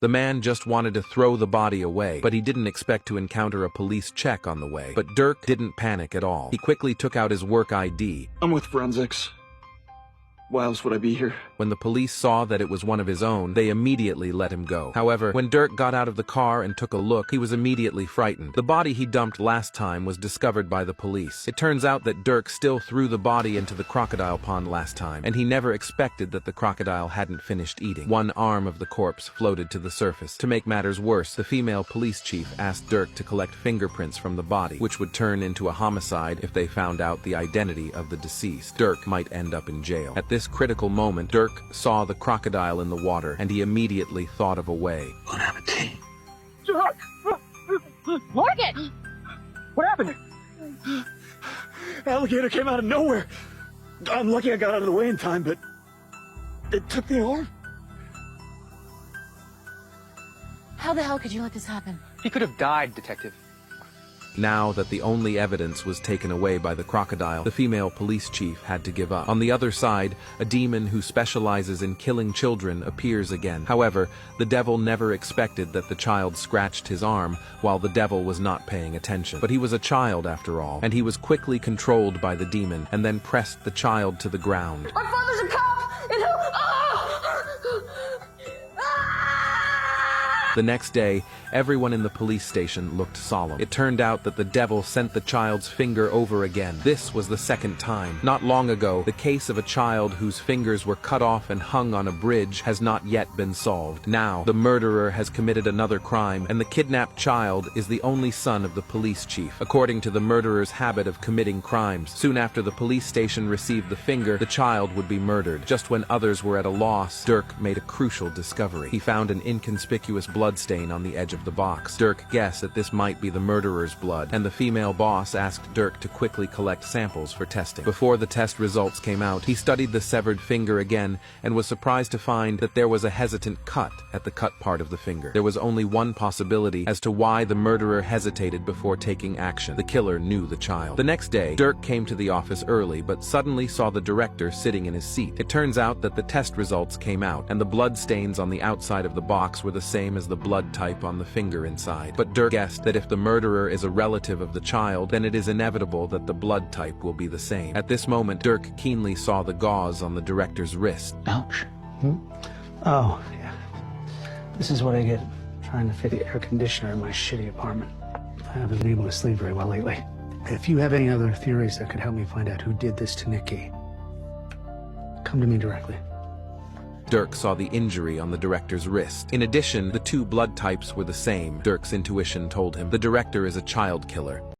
The man just wanted to throw the body away, but he didn't expect to encounter a police check on the way. But Dirk didn't panic at all. He quickly took out his work ID. I'm with forensics. Why else would I be here? When the police saw that it was one of his own, they immediately let him go. However, when Dirk got out of the car and took a look, he was immediately frightened. The body he dumped last time was discovered by the police. It turns out that Dirk still threw the body into the crocodile pond last time, and he never expected that the crocodile hadn't finished eating. One arm of the corpse floated to the surface. To make matters worse, the female police chief asked Dirk to collect fingerprints from the body, which would turn into a homicide if they found out the identity of the deceased. Dirk might end up in jail. At this critical moment, Dirk saw the crocodile in the water, and he immediately thought of a way. Bon appetit. Dirk! Morgan! What happened? Alligator came out of nowhere. I'm lucky I got out of the way in time, but it took the arm. How the hell could you let this happen? He could have died, Detective. Now that the only evidence was taken away by the crocodile, the female police chief had to give up. On the other side, a demon who specializes in killing children appears again. However, the devil never expected that the child scratched his arm while the devil was not paying attention. But he was a child after all, and he was quickly controlled by the demon and then pressed the child to the ground. Our father's a cop! And who? The next day, everyone in the police station looked solemn. It turned out that the devil sent the child's finger over again. This was the second time. Not long ago, the case of a child whose fingers were cut off and hung on a bridge has not yet been solved. Now, the murderer has committed another crime, and the kidnapped child is the only son of the police chief. According to the murderer's habit of committing crimes, soon after the police station received the finger, the child would be murdered. Just when others were at a loss, Dirk made a crucial discovery. He found an inconspicuous blood stain on the edge of the box. Dirk guessed that this might be the murderer's blood, and the female boss asked Dirk to quickly collect samples for testing. Before the test results came out, he studied the severed finger again and was surprised to find that there was a hesitant cut at the cut part of the finger. There was only one possibility as to why the murderer hesitated before taking action. The killer knew the child. The next day, Dirk came to the office early but suddenly saw the director sitting in his seat. It turns out that the test results came out, and the blood stains on the outside of the box were the same as the blood type on the finger inside. But Dirk guessed that if the murderer is a relative of the child, then it is inevitable that the blood type will be the same. At this moment, Dirk keenly saw the gauze on the director's wrist. Ouch. Oh, yeah. This is what I get trying to fit the air conditioner in my shitty apartment. I haven't been able to sleep very well lately. If you have any other theories that could help me find out who did this to Nikki, come to me directly. Dirk saw the injury on the director's wrist. In addition, the two blood types were the same. Dirk's intuition told him the director is a child killer.